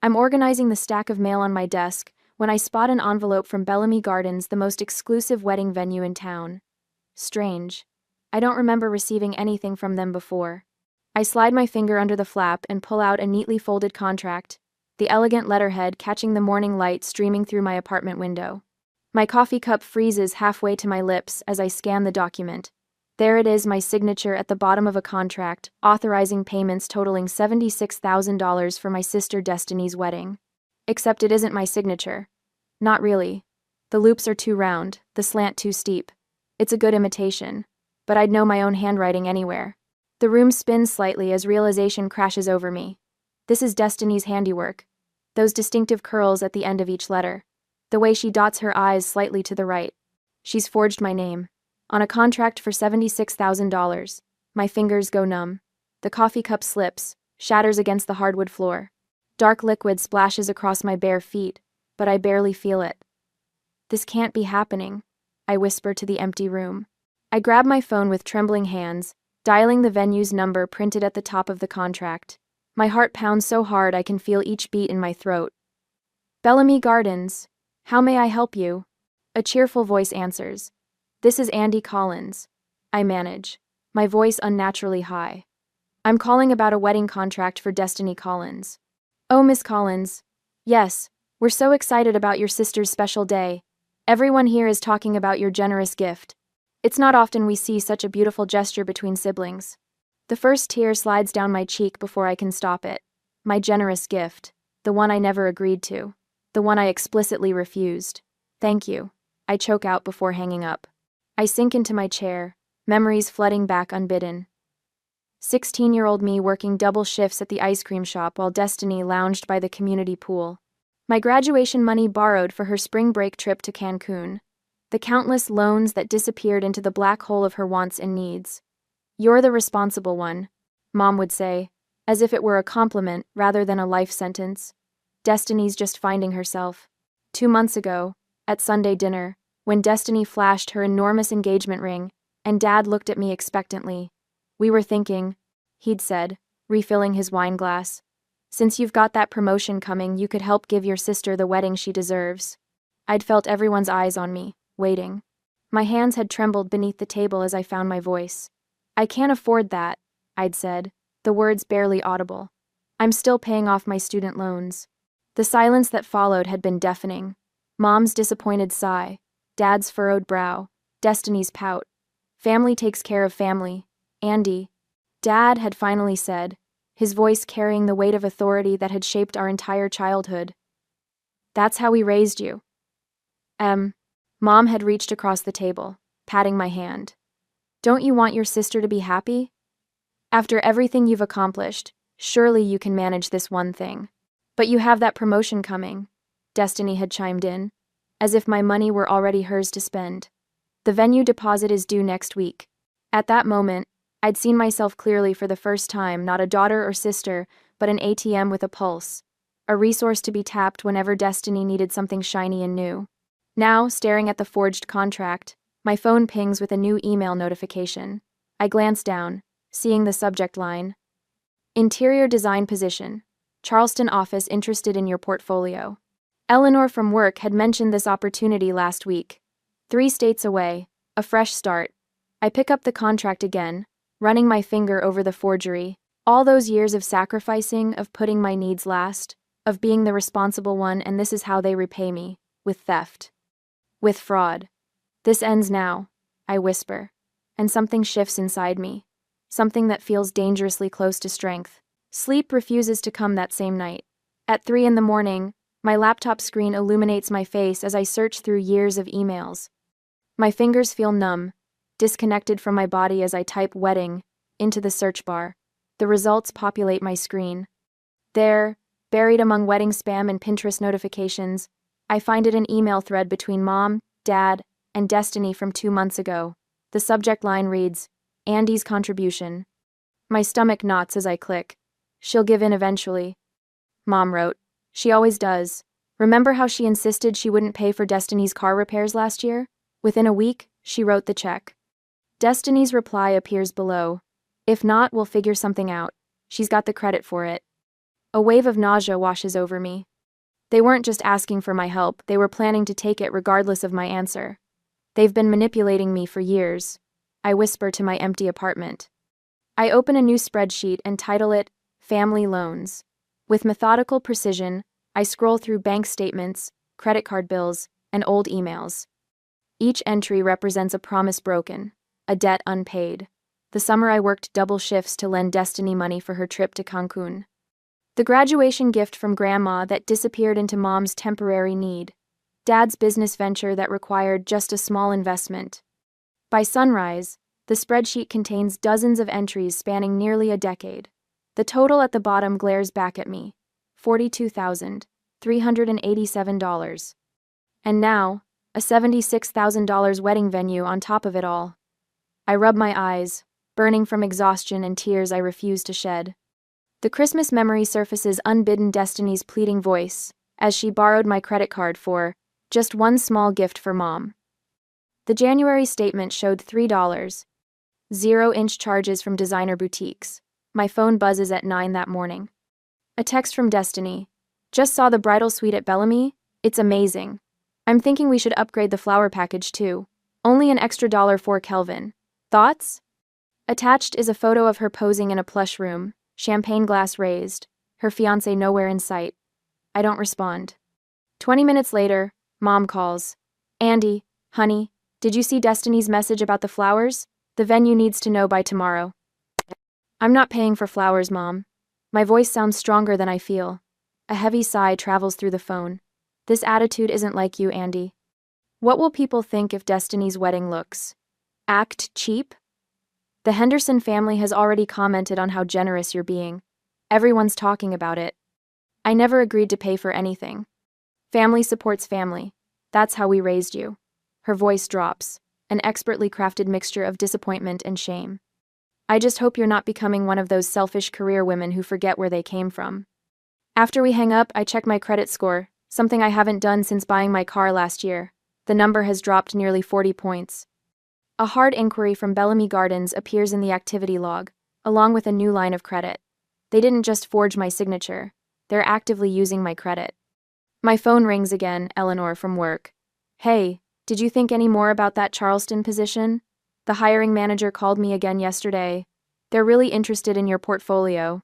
I'm organizing the stack of mail on my desk when I spot an envelope from Bellamy Gardens, the most exclusive wedding venue in town. Strange. I don't remember receiving anything from them before. I slide my finger under the flap and pull out a neatly folded contract, the elegant letterhead catching the morning light streaming through my apartment window. My coffee cup freezes halfway to my lips as I scan the document. There it is, my signature at the bottom of a contract, authorizing payments totaling $76,000 for my sister Destiny's wedding. Except it isn't my signature. Not really. The loops are too round, the slant too steep. It's a good imitation, but I'd know my own handwriting anywhere. The room spins slightly as realization crashes over me. This is Destiny's handiwork. Those distinctive curls at the end of each letter. The way she dots her I's slightly to the right. She's forged my name. On a contract for $76,000. My fingers go numb. The coffee cup slips, shatters against the hardwood floor. Dark liquid splashes across my bare feet, but I barely feel it. This can't be happening, I whisper to the empty room. I grab my phone with trembling hands, dialing the venue's number printed at the top of the contract. My heart pounds so hard I can feel each beat in my throat. Bellamy Gardens. How may I help you? A cheerful voice answers. This is Andie Collins. I manage, my voice unnaturally high. I'm calling about a wedding contract for Destiny Collins. Oh, Miss Collins. Yes, we're so excited about your sister's special day. Everyone here is talking about your generous gift. It's not often we see such a beautiful gesture between siblings. The first tear slides down my cheek before I can stop it. My generous gift. The one I never agreed to. The one I explicitly refused. Thank you. I choke out before hanging up. I sink into my chair, memories flooding back unbidden. 16-year-old me working double shifts at the ice cream shop while Destiny lounged by the community pool. My graduation money borrowed for her spring break trip to Cancun. The countless loans that disappeared into the black hole of her wants and needs. You're the responsible one, Mom would say, as if it were a compliment rather than a life sentence. Destiny's just finding herself. 2 months ago, at Sunday dinner, when Destiny flashed her enormous engagement ring, and Dad looked at me expectantly. We were thinking, he'd said, refilling his wine glass. Since you've got that promotion coming, you could help give your sister the wedding she deserves. I'd felt everyone's eyes on me, waiting. My hands had trembled beneath the table as I found my voice. I can't afford that, I'd said, the words barely audible. I'm still paying off my student loans. The silence that followed had been deafening. Mom's disappointed sigh, Dad's furrowed brow, Destiny's pout. Family takes care of family. Andie. Dad had finally said, his voice carrying the weight of authority that had shaped our entire childhood. That's how we raised you. Mom had reached across the table, patting my hand. Don't you want your sister to be happy? After everything you've accomplished, surely you can manage this one thing. But you have that promotion coming, Destiny had chimed in, as if my money were already hers to spend. The venue deposit is due next week. At that moment, I'd seen myself clearly for the first time, not a daughter or sister, but an ATM with a pulse. A resource to be tapped whenever Destiny needed something shiny and new. Now, staring at the forged contract, my phone pings with a new email notification. I glance down, seeing the subject line. Interior design position. Charleston office interested in your portfolio. Eleanor from work had mentioned this opportunity last week. 3 states away, a fresh start. I pick up the contract again, running my finger over the forgery. All those years of sacrificing, of putting my needs last, of being the responsible one, and this is how they repay me, with theft. With fraud. This ends now, I whisper, and something shifts inside me. Something that feels dangerously close to strength. Sleep refuses to come that same night. At 3 a.m, my laptop screen illuminates my face as I search through years of emails. My fingers feel numb, disconnected from my body as I type wedding into the search bar. The results populate my screen. There, buried among wedding spam and Pinterest notifications, I find it an email thread between Mom, Dad, and Destiny from 2 months ago. The subject line reads, Andie's contribution. My stomach knots as I click. She'll give in eventually. Mom wrote, she always does. Remember how she insisted she wouldn't pay for Destiny's car repairs last year? Within a week, she wrote the check. Destiny's reply appears below. If not, we'll figure something out. She's got the credit for it. A wave of nausea washes over me. They weren't just asking for my help, they were planning to take it regardless of my answer. They've been manipulating me for years. I whisper to my empty apartment. I open a new spreadsheet and title it, Family Loans. With methodical precision, I scroll through bank statements, credit card bills, and old emails. Each entry represents a promise broken, a debt unpaid. The summer I worked double shifts to lend Destiny money for her trip to Cancun. The graduation gift from Grandma that disappeared into Mom's temporary need. Dad's business venture that required just a small investment. By sunrise, the spreadsheet contains dozens of entries spanning nearly a decade. The total at the bottom glares back at me. $42,387. And now, a $76,000 wedding venue on top of it all. I rub my eyes, burning from exhaustion and tears I refuse to shed. The Christmas memory surfaces unbidden Destiny's pleading voice, as she borrowed my credit card for just one small gift for Mom. The January statement showed $3. 0-inch charges from designer boutiques. My phone buzzes at 9 that morning. A text from Destiny. Just saw the bridal suite at Bellamy. It's amazing. I'm thinking we should upgrade the flower package too. Only an extra $4 Kelvin. Thoughts? Attached is a photo of her posing in a plush room, champagne glass raised, her fiancé nowhere in sight. I don't respond. 20 minutes later, Mom calls. Andie, honey, did you see Destiny's message about the flowers? The venue needs to know by tomorrow. I'm not paying for flowers, Mom. My voice sounds stronger than I feel. A heavy sigh travels through the phone. This attitude isn't like you, Andie. What will people think if Destiny's wedding looks? Act cheap? The Henderson family has already commented on how generous you're being. Everyone's talking about it. I never agreed to pay for anything. Family supports family. That's how we raised you. Her voice drops, an expertly crafted mixture of disappointment and shame. I just hope you're not becoming one of those selfish career women who forget where they came from. After we hang up, I check my credit score, something I haven't done since buying my car last year. The number has dropped nearly 40 points. A hard inquiry from Bellamy Gardens appears in the activity log, along with a new line of credit. They didn't just forge my signature, they're actively using my credit. My phone rings again, Eleanor from work. Hey, did you think any more about that Charleston position? The hiring manager called me again yesterday. They're really interested in your portfolio.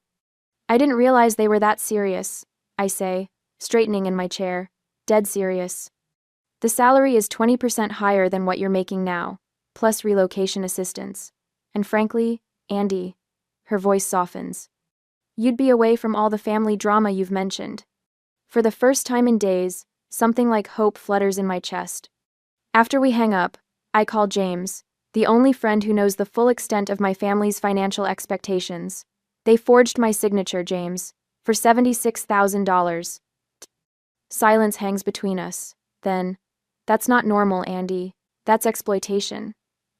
I didn't realize they were that serious, I say, straightening in my chair. Dead serious. The salary is 20% higher than what you're making now, plus relocation assistance. And frankly, Andie, her voice softens. You'd be away from all the family drama you've mentioned. For the first time in days, something like hope flutters in my chest. After we hang up, I call James, the only friend who knows the full extent of my family's financial expectations. They forged my signature, James, for $76,000. Silence hangs between us. Then, that's not normal, Andie. That's exploitation.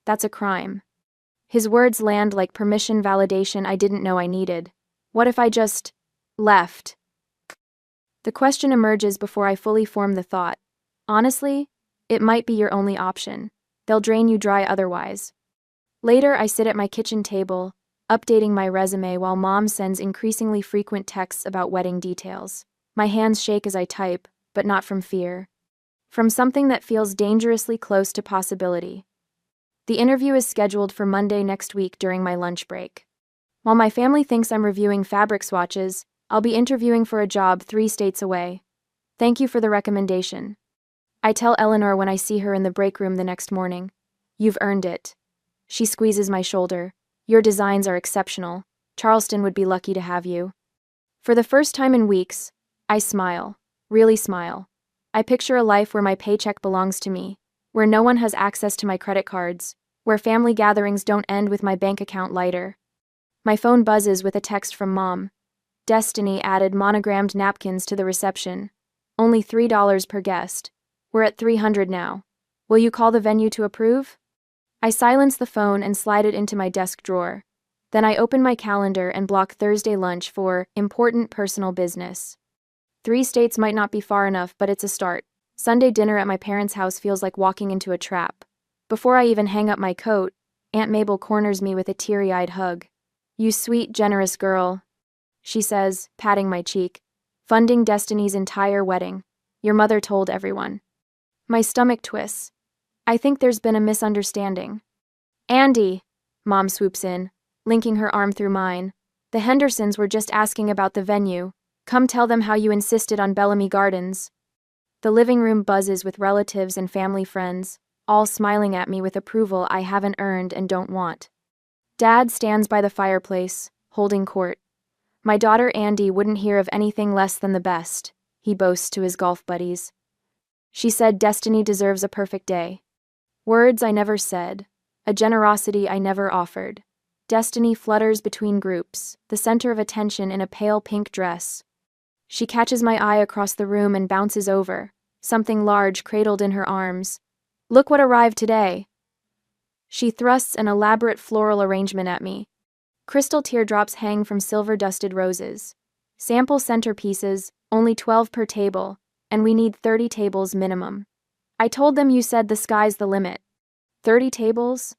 That's a crime. His words land like permission validation I didn't know I needed. What if I just left? The question emerges before I fully form the thought. Honestly, it might be your only option. They'll drain you dry otherwise. Later, I sit at my kitchen table, updating my resume while Mom sends increasingly frequent texts about wedding details. My hands shake as I type, but not from fear. From something that feels dangerously close to possibility. The interview is scheduled for Monday next week during my lunch break. While my family thinks I'm reviewing fabric swatches, I'll be interviewing for a job 3 states away. Thank you for the recommendation. I tell Eleanor when I see her in the break room the next morning. You've earned it. She squeezes my shoulder. Your designs are exceptional. Charleston would be lucky to have you. For the first time in weeks, I smile. Really smile. I picture a life where my paycheck belongs to me, where no one has access to my credit cards, where family gatherings don't end with my bank account lighter. My phone buzzes with a text from Mom. Destiny added monogrammed napkins to the reception. Only $3 per guest. We're at $300 now. Will you call the venue to approve? I silence the phone and slide it into my desk drawer. Then I open my calendar and block Thursday lunch for important personal business. 3 states might not be far enough, but it's a start. Sunday dinner at my parents' house feels like walking into a trap. Before I even hang up my coat, Aunt Mabel corners me with a teary-eyed hug. You sweet, generous girl. she says, patting my cheek. Funding Destiny's entire wedding. Your mother told everyone. My stomach twists. I think there's been a misunderstanding. Andie, Mom swoops in, linking her arm through mine. The Hendersons were just asking about the venue. Come tell them how you insisted on Bellamy Gardens. The living room buzzes with relatives and family friends, all smiling at me with approval I haven't earned and don't want. Dad stands by the fireplace, holding court. My daughter Andie wouldn't hear of anything less than the best, he boasts to his golf buddies. She said Destiny deserves a perfect day. Words I never said, a generosity I never offered. Destiny flutters between groups, the center of attention in a pale pink dress. She catches my eye across the room and bounces over, something large cradled in her arms. Look what arrived today. She thrusts an elaborate floral arrangement at me. Crystal teardrops hang from silver-dusted roses. Sample centerpieces, only 12 per table, and we need 30 tables minimum. I told them you said the sky's the limit. 30 tables?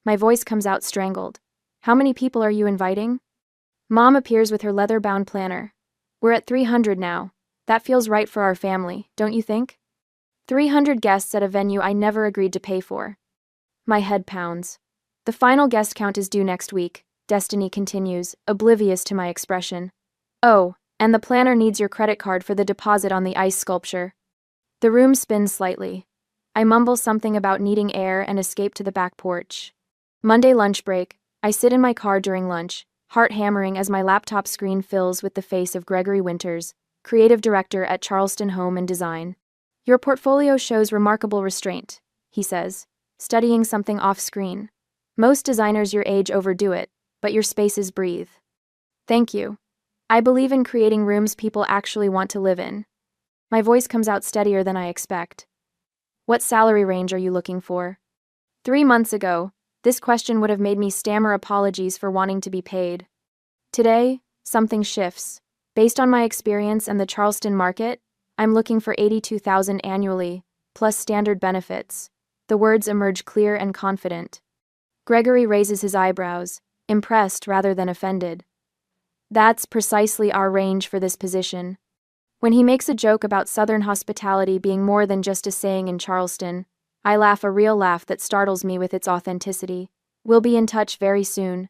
My voice comes out strangled. How many people are you inviting? Mom appears with her leather-bound planner. We're at 300 now. That feels right for our family, don't you think? 300 guests at a venue I never agreed to pay for. My head pounds. The final guest count is due next week, Destiny continues, oblivious to my expression. Oh, and the planner needs your credit card for the deposit on the ice sculpture. The room spins slightly. I mumble something about needing air and escape to the back porch. Monday lunch break. I sit in my car during lunch, heart hammering as my laptop screen fills with the face of Gregory Winters, creative director at Charleston Home and Design. Your portfolio shows remarkable restraint, he says, studying something off-screen. Most designers your age overdo it, but your spaces breathe. Thank you. I believe in creating rooms people actually want to live in. My voice comes out steadier than I expect. What salary range are you looking for? 3 months ago, this question would have made me stammer apologies for wanting to be paid. Today, something shifts. Based on my experience and the Charleston market, I'm looking for $82,000 annually, plus standard benefits. The words emerge clear and confident. Gregory raises his eyebrows, impressed rather than offended. That's precisely our range for this position. When he makes a joke about Southern hospitality being more than just a saying in Charleston, I laugh a real laugh that startles me with its authenticity. We'll be in touch very soon,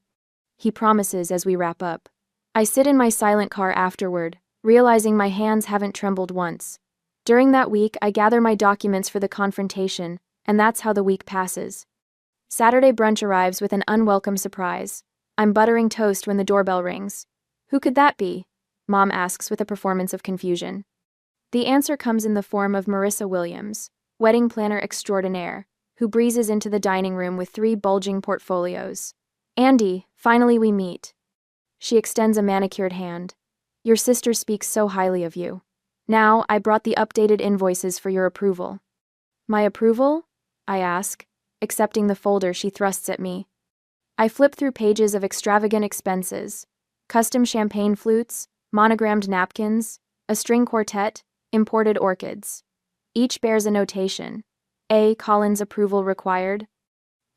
he promises as we wrap up. I sit in my silent car afterward, realizing my hands haven't trembled once. During that week, I gather my documents for the confrontation, and that's how the week passes. Saturday brunch arrives with an unwelcome surprise. I'm buttering toast when the doorbell rings. Who could that be? Mom asks with a performance of confusion. The answer comes in the form of Marissa Williams, wedding planner extraordinaire, who breezes into the dining room with 3 bulging portfolios. Andie, finally we meet. She extends a manicured hand. Your sister speaks so highly of you. Now, I brought the updated invoices for your approval. My approval? I ask, accepting the folder she thrusts at me. I flip through pages of extravagant expenses. Custom champagne flutes, monogrammed napkins, a string quartet, imported orchids. Each bears a notation. A. Collins approval required.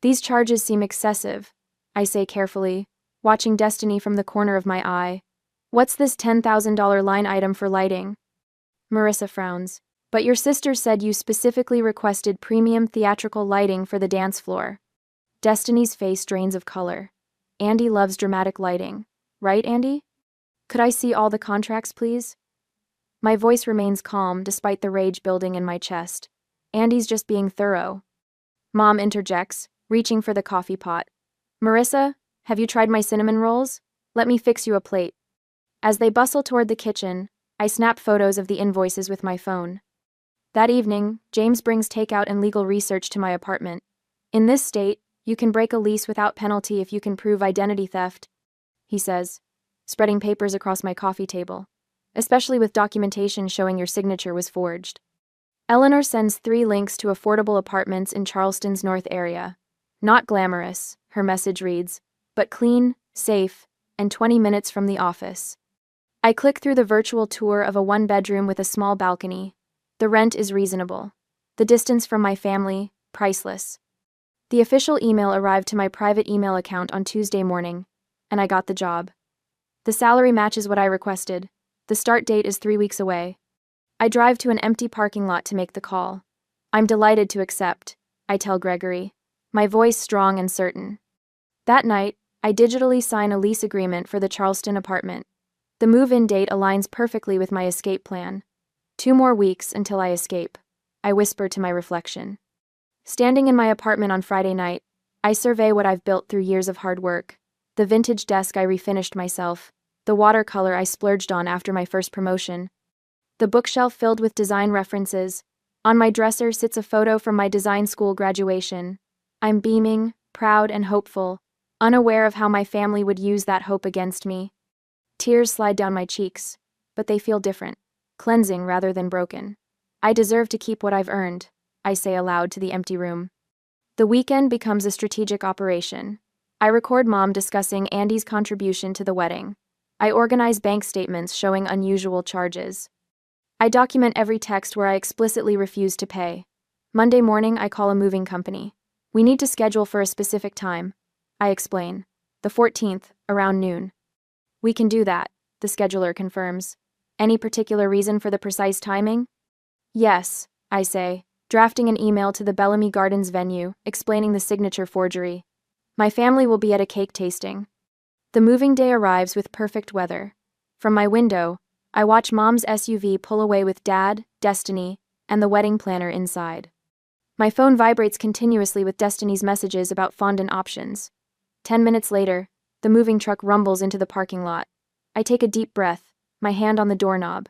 These charges seem excessive, I say carefully, watching Destiny from the corner of my eye. What's this $10,000 line item for lighting? Marissa frowns. But your sister said you specifically requested premium theatrical lighting for the dance floor. Destiny's face drains of color. Andie loves dramatic lighting. Right, Andie? Could I see all the contracts, please? My voice remains calm despite the rage building in my chest. Andie's just being thorough. Mom interjects, reaching for the coffee pot. Marissa, have you tried my cinnamon rolls? Let me fix you a plate. As they bustle toward the kitchen, I snap photos of the invoices with my phone. That evening, James brings takeout and legal research to my apartment. In this state, you can break a lease without penalty if you can prove identity theft, he says, spreading papers across my coffee table, especially with documentation showing your signature was forged. Eleanor sends 3 links to affordable apartments in Charleston's north area. Not glamorous, her message reads, but clean, safe, and 20 minutes from the office. I click through the virtual tour of a 1-bedroom with a small balcony. The rent is reasonable. The distance from my family, priceless. The official email arrived to my private email account on Tuesday morning, and I got the job. The salary matches what I requested. The start date is 3 weeks away. I drive to an empty parking lot to make the call. I'm delighted to accept, I tell Gregory, my voice strong and certain. That night, I digitally sign a lease agreement for the Charleston apartment. The move-in date aligns perfectly with my escape plan. 2 more weeks until I escape, I whisper to my reflection. Standing in my apartment on Friday night, I survey what I've built through years of hard work. The vintage desk I refinished myself, the watercolor I splurged on after my first promotion, the bookshelf filled with design references. On my dresser sits a photo from my design school graduation. I'm beaming, proud and hopeful, unaware of how my family would use that hope against me. Tears slide down my cheeks, but they feel different, cleansing rather than broken. I deserve to keep what I've earned, I say aloud to the empty room. The weekend becomes a strategic operation. I record Mom discussing Andie's contribution to the wedding. I organize bank statements showing unusual charges. I document every text where I explicitly refuse to pay. Monday morning, I call a moving company. We need to schedule for a specific time. I explain. The 14th, around noon. We can do that, the scheduler confirms. Any particular reason for the precise timing? Yes, I say, drafting an email to the Bellamy Gardens venue, explaining the signature forgery. My family will be at a cake tasting. The moving day arrives with perfect weather. From my window, I watch Mom's SUV pull away with Dad, Destiny, and the wedding planner inside. My phone vibrates continuously with Destiny's messages about fondant options. 10 minutes later, the moving truck rumbles into the parking lot. I take a deep breath, my hand on the doorknob.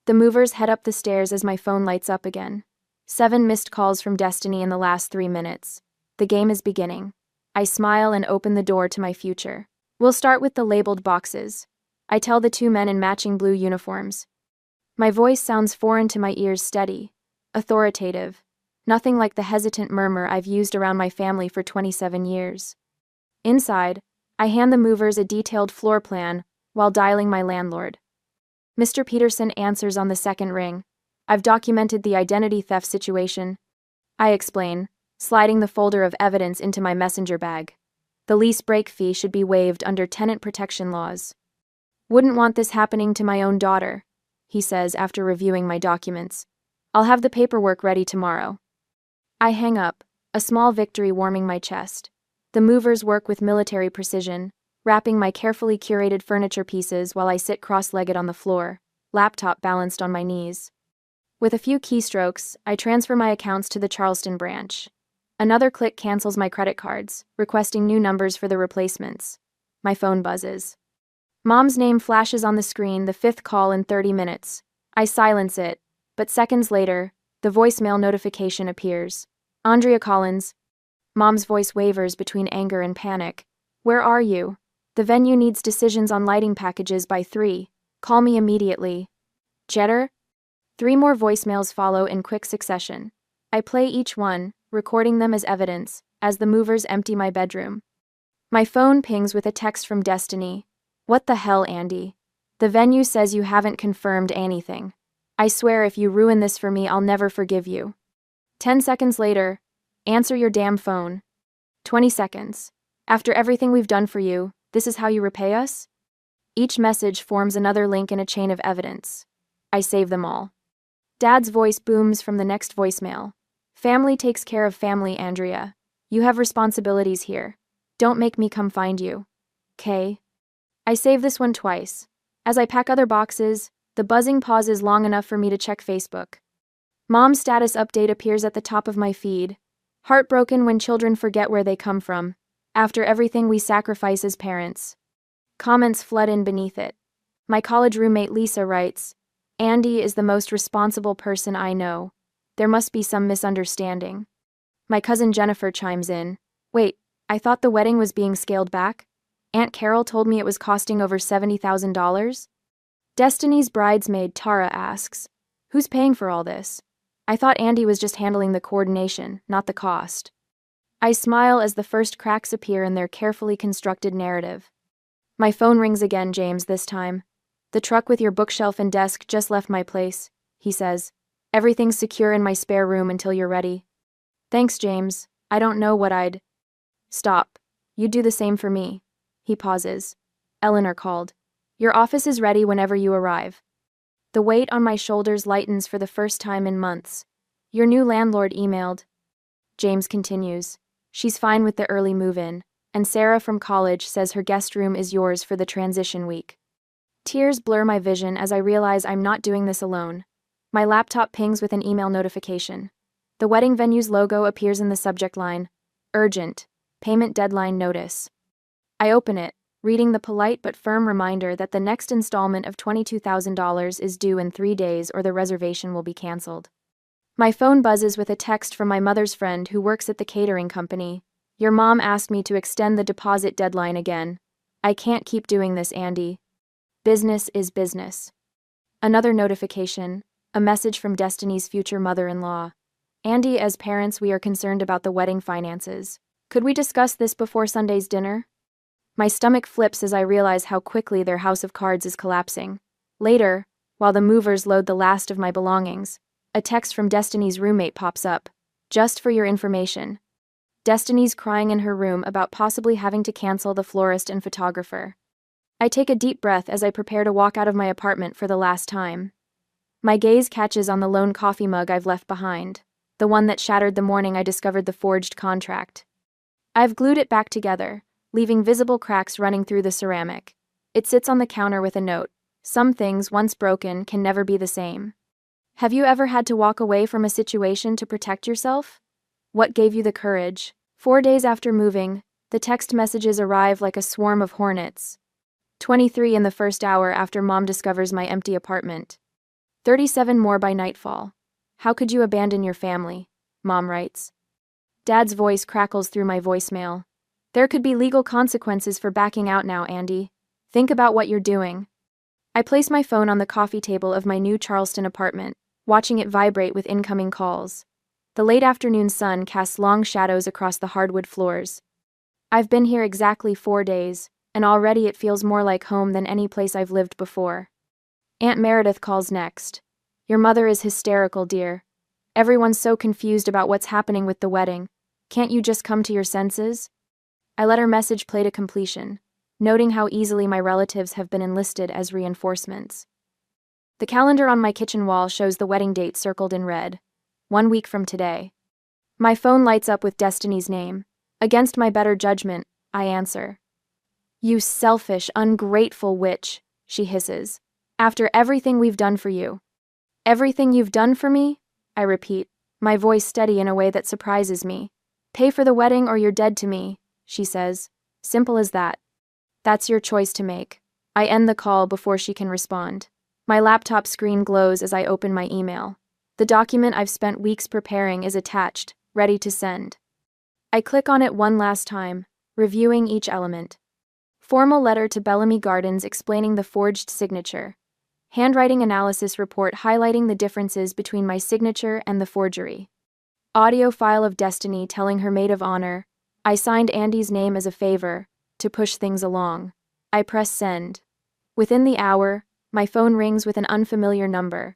The movers head up the stairs as my phone lights up again. 7 missed calls from Destiny in the last 3 minutes. The game is beginning. I smile and open the door to my future. We'll start with the labeled boxes. I tell the 2 men in matching blue uniforms. My voice sounds foreign to my ears, steady, authoritative, nothing like the hesitant murmur I've used around my family for 27 years. Inside, I hand the movers a detailed floor plan while dialing my landlord. Mr. Peterson answers on the second ring. I've documented the identity theft situation, I explain, sliding the folder of evidence into my messenger bag. The lease break fee should be waived under tenant protection laws. Wouldn't want this happening to my own daughter, he says after reviewing my documents. I'll have the paperwork ready tomorrow. I hang up, a small victory warming my chest. The movers work with military precision, wrapping my carefully curated furniture pieces while I sit cross-legged on the floor, laptop balanced on my knees. With a few keystrokes, I transfer my accounts to the Charleston branch. Another click cancels my credit cards, requesting new numbers for the replacements. My phone buzzes. Mom's name flashes on the screen, the 5th call in 30 minutes. I silence it, but seconds later, the voicemail notification appears. Andie Collins. Mom's voice wavers between anger and panic. Where are you? The venue needs decisions on lighting packages by 3. Call me immediately. Jetter? 3 more voicemails follow in quick succession. I play each one, recording them as evidence, as the movers empty my bedroom. My phone pings with a text from Destiny. What the hell, Andie? The venue says you haven't confirmed anything. I swear if you ruin this for me, I'll never forgive you. 10 seconds later, answer your damn phone. 20 seconds. After everything we've done for you, this is how you repay us? Each message forms another link in a chain of evidence. I save them all. Dad's voice booms from the next voicemail. Family takes care of family, Andrea. You have responsibilities here. Don't make me come find you. K. I save this one twice. As I pack other boxes, the buzzing pauses long enough for me to check Facebook. Mom's status update appears at the top of my feed. Heartbroken when children forget where they come from, after everything we sacrifice as parents. Comments flood in beneath it. My college roommate Lisa writes, Andie is the most responsible person I know. There must be some misunderstanding. My cousin Jennifer chimes in. Wait, I thought the wedding was being scaled back? Aunt Carol told me it was costing over $70,000. Destiny's bridesmaid Tara asks, who's paying for all this? I thought Andie was just handling the coordination, not the cost. I smile as the first cracks appear in their carefully constructed narrative. My phone rings again, James, this time. The truck with your bookshelf and desk just left my place, he says. Everything's secure in my spare room until you're ready. Thanks, James. I don't know what I'd... Stop. You'd do the same for me. He pauses. Eleanor called. Your office is ready whenever you arrive. The weight on my shoulders lightens for the first time in months. Your new landlord emailed. James continues. She's fine with the early move-in, and Sarah from college says her guest room is yours for the transition week. Tears blur my vision as I realize I'm not doing this alone. My laptop pings with an email notification. The wedding venue's logo appears in the subject line. Urgent. Payment deadline notice. I open it, reading the polite but firm reminder that the next installment of $22,000 is due in 3 days or the reservation will be canceled. My phone buzzes with a text from my mother's friend who works at the catering company. Your mom asked me to extend the deposit deadline again. I can't keep doing this, Andie. Business is business. Another notification, a message from Destiny's future mother-in-law. Andie, as parents, we are concerned about the wedding finances. Could we discuss this before Sunday's dinner? My stomach flips as I realize how quickly their house of cards is collapsing. Later, while the movers load the last of my belongings, a text from Destiny's roommate pops up. Just for your information. Destiny's crying in her room about possibly having to cancel the florist and photographer. I take a deep breath as I prepare to walk out of my apartment for the last time. My gaze catches on the lone coffee mug I've left behind, the one that shattered the morning I discovered the forged contract. I've glued it back together, leaving visible cracks running through the ceramic. It sits on the counter with a note. Some things, once broken, can never be the same. Have you ever had to walk away from a situation to protect yourself? What gave you the courage? 4 days after moving, the text messages arrive like a swarm of hornets. 23 in the first hour after Mom discovers my empty apartment. 37 more by nightfall. How could you abandon your family? Mom writes. Dad's voice crackles through my voicemail. There could be legal consequences for backing out now, Andie. Think about what you're doing. I place my phone on the coffee table of my new Charleston apartment, watching it vibrate with incoming calls. The late afternoon sun casts long shadows across the hardwood floors. I've been here exactly 4 days, and already it feels more like home than any place I've lived before. Aunt Meredith calls next. Your mother is hysterical, dear. Everyone's so confused about what's happening with the wedding. Can't you just come to your senses? I let her message play to completion, noting how easily my relatives have been enlisted as reinforcements. The calendar on my kitchen wall shows the wedding date circled in red. 1 week from today. My phone lights up with Destiny's name. Against my better judgment, I answer. You selfish, ungrateful witch, she hisses. After everything we've done for you. Everything you've done for me? I repeat, my voice steady in a way that surprises me. Pay for the wedding or you're dead to me, she says. Simple as that. That's your choice to make. I end the call before she can respond. My laptop screen glows as I open my email. The document I've spent weeks preparing is attached, ready to send. I click on it one last time, reviewing each element. Formal letter to Bellamy Gardens explaining the forged signature. Handwriting analysis report highlighting the differences between my signature and the forgery. Audio file of Destiny telling her maid of honor, I signed Andie's name as a favor, to push things along. I press send. Within the hour, my phone rings with an unfamiliar number.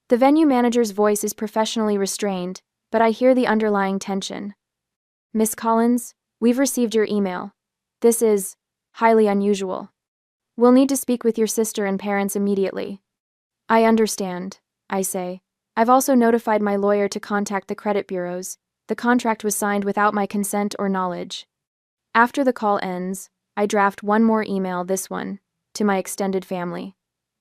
The venue manager's voice is professionally restrained, but I hear the underlying tension. Miss Collins, we've received your email. This is highly unusual. We'll need to speak with your sister and parents immediately. I understand, I say. I've also notified my lawyer to contact the credit bureaus. The contract was signed without my consent or knowledge. After the call ends, I draft one more email, this one, to my extended family.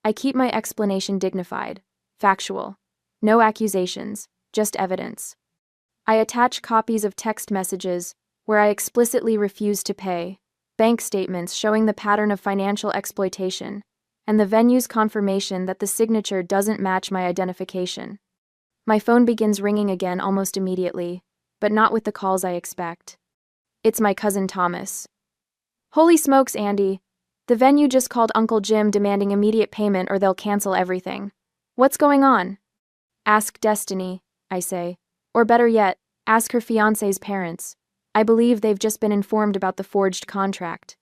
I keep my explanation dignified, factual. No accusations, just evidence. I attach copies of text messages where I explicitly refuse to pay, bank statements showing the pattern of financial exploitation, and the venue's confirmation that the signature doesn't match my identification. My phone begins ringing again almost immediately, but not with the calls I expect. It's my cousin Thomas. Holy smokes, Andie. The venue just called Uncle Jim demanding immediate payment or they'll cancel everything. What's going on? Ask Destiny, I say. Or better yet, ask her fiancé's parents. I believe they've just been informed about the forged contract.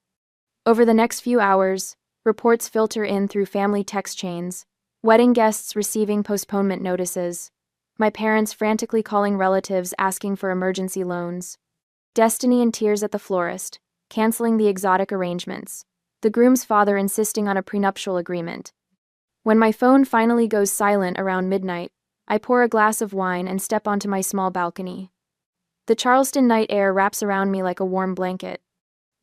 Over the next few hours, reports filter in through family text chains, wedding guests receiving postponement notices, my parents frantically calling relatives asking for emergency loans, Destiny in tears at the florist, canceling the exotic arrangements, the groom's father insisting on a prenuptial agreement. When my phone finally goes silent around midnight, I pour a glass of wine and step onto my small balcony. The Charleston night air wraps around me like a warm blanket.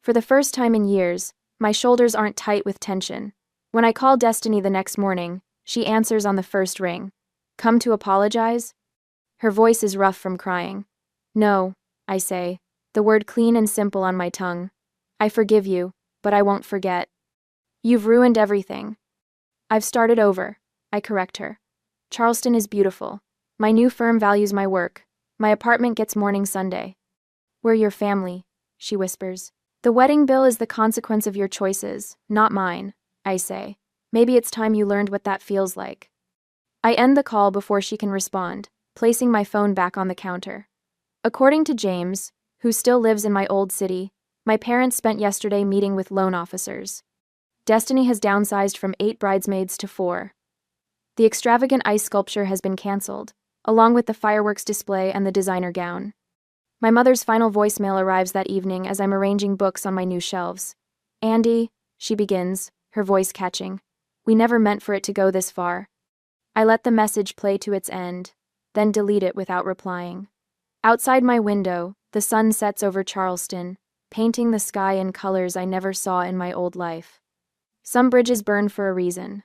For the first time in years, my shoulders aren't tight with tension. When I call Destiny the next morning, she answers on the first ring. "Come to apologize?" Her voice is rough from crying. "No," I say, the word clean and simple on my tongue. "I forgive you, but I won't forget. You've ruined everything." "I've started over," I correct her. "Charleston is beautiful. My new firm values my work. My apartment gets morning Sunday." "We're your family," she whispers. "The wedding bill is the consequence of your choices, not mine," I say. "Maybe it's time you learned what that feels like." I end the call before she can respond, placing my phone back on the counter. According to James, who still lives in my old city, my parents spent yesterday meeting with loan officers. Destiny has downsized from 8 bridesmaids to 4. The extravagant ice sculpture has been canceled, along with the fireworks display and the designer gown. My mother's final voicemail arrives that evening as I'm arranging books on my new shelves. "Andie," she begins, her voice catching. "We never meant for it to go this far." I let the message play to its end, then delete it without replying. Outside my window, the sun sets over Charleston, painting the sky in colors I never saw in my old life. Some bridges burn for a reason.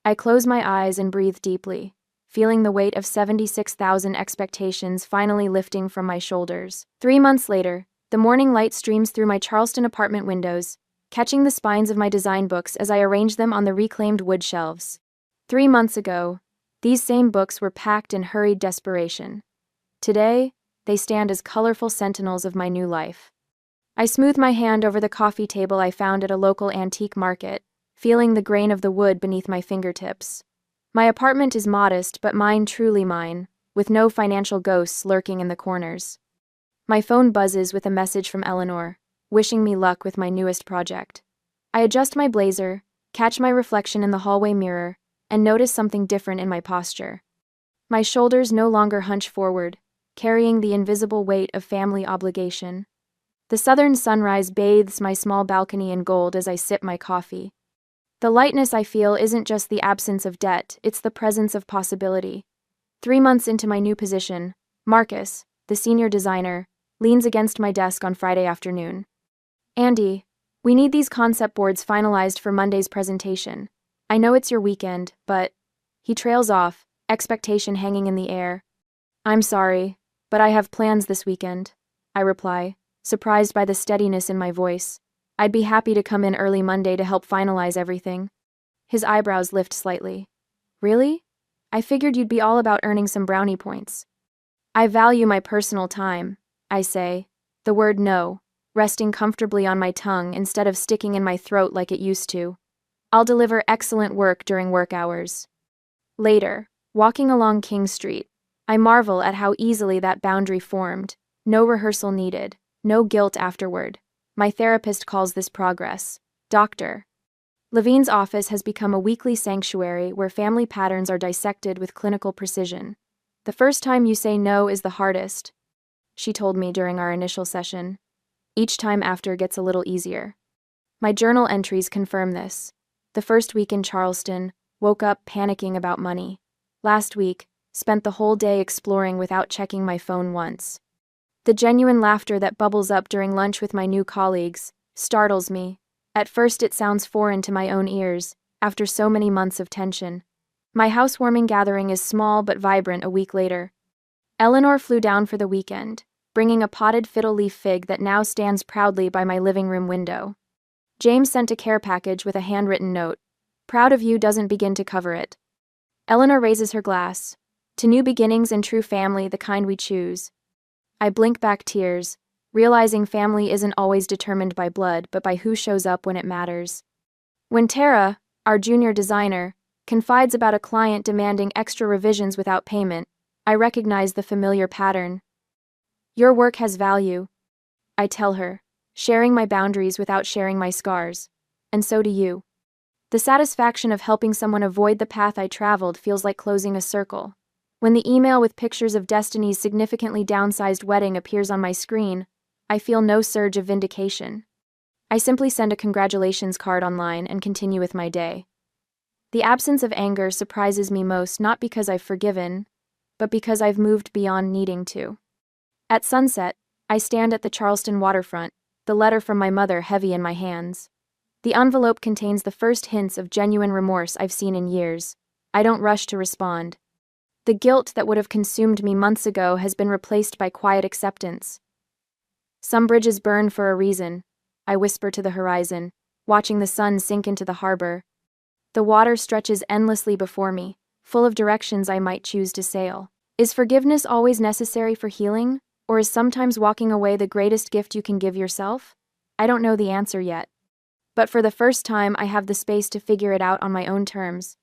I close my eyes and breathe deeply, feeling the weight of 76,000 expectations finally lifting from my shoulders. 3 months later, the morning light streams through my Charleston apartment windows, catching the spines of my design books as I arrange them on the reclaimed wood shelves. 3 months ago, these same books were packed in hurried desperation. Today, they stand as colorful sentinels of my new life. I smooth my hand over the coffee table I found at a local antique market, feeling the grain of the wood beneath my fingertips. My apartment is modest, but mine truly mine, with no financial ghosts lurking in the corners. My phone buzzes with a message from Eleanor, wishing me luck with my newest project. I adjust my blazer, catch my reflection in the hallway mirror, and notice something different in my posture. My shoulders no longer hunch forward, carrying the invisible weight of family obligation. The southern sunrise bathes my small balcony in gold as I sip my coffee. The lightness I feel isn't just the absence of debt, it's the presence of possibility. 3 months into my new position, Marcus, the senior designer, leans against my desk on Friday afternoon. "Andie, we need these concept boards finalized for Monday's presentation. I know it's your weekend, but..." He trails off, expectation hanging in the air. "I'm sorry, but I have plans this weekend," I reply, surprised by the steadiness in my voice. "I'd be happy to come in early Monday to help finalize everything." His eyebrows lift slightly. "Really? I figured you'd be all about earning some brownie points." "I value my personal time," I say, the word no resting comfortably on my tongue instead of sticking in my throat like it used to. "I'll deliver excellent work during work hours." Later, walking along King Street, I marvel at how easily that boundary formed. No rehearsal needed, no guilt afterward. My therapist calls this progress. Dr. Levine's office has become a weekly sanctuary where family patterns are dissected with clinical precision. "The first time you say no is the hardest," she told me during our initial session. "Each time after gets a little easier." My journal entries confirm this. The first week in Charleston, woke up panicking about money. Last week, spent the whole day exploring without checking my phone once. The genuine laughter that bubbles up during lunch with my new colleagues startles me. At first it sounds foreign to my own ears, after so many months of tension. My housewarming gathering is small but vibrant a week later. Eleanor flew down for the weekend, bringing a potted fiddle leaf fig that now stands proudly by my living room window. James sent a care package with a handwritten note. "Proud of you" doesn't begin to cover it. Eleanor raises her glass. "To new beginnings and true family, the kind we choose." I blink back tears, realizing family isn't always determined by blood, but by who shows up when it matters. When Tara, our junior designer, confides about a client demanding extra revisions without payment, I recognize the familiar pattern. "Your work has value," I tell her, sharing my boundaries without sharing my scars. "And so do you." The satisfaction of helping someone avoid the path I traveled feels like closing a circle. When the email with pictures of Destiny's significantly downsized wedding appears on my screen, I feel no surge of vindication. I simply send a congratulations card online and continue with my day. The absence of anger surprises me most, not because I've forgiven, but because I've moved beyond needing to. At sunset, I stand at the Charleston waterfront, the letter from my mother heavy in my hands. The envelope contains the first hints of genuine remorse I've seen in years. I don't rush to respond. The guilt that would have consumed me months ago has been replaced by quiet acceptance. Some bridges burn for a reason, I whisper to the horizon, watching the sun sink into the harbor. The water stretches endlessly before me, full of directions I might choose to sail. Is forgiveness always necessary for healing, or is sometimes walking away the greatest gift you can give yourself? I don't know the answer yet. But for the first time, I have the space to figure it out on my own terms.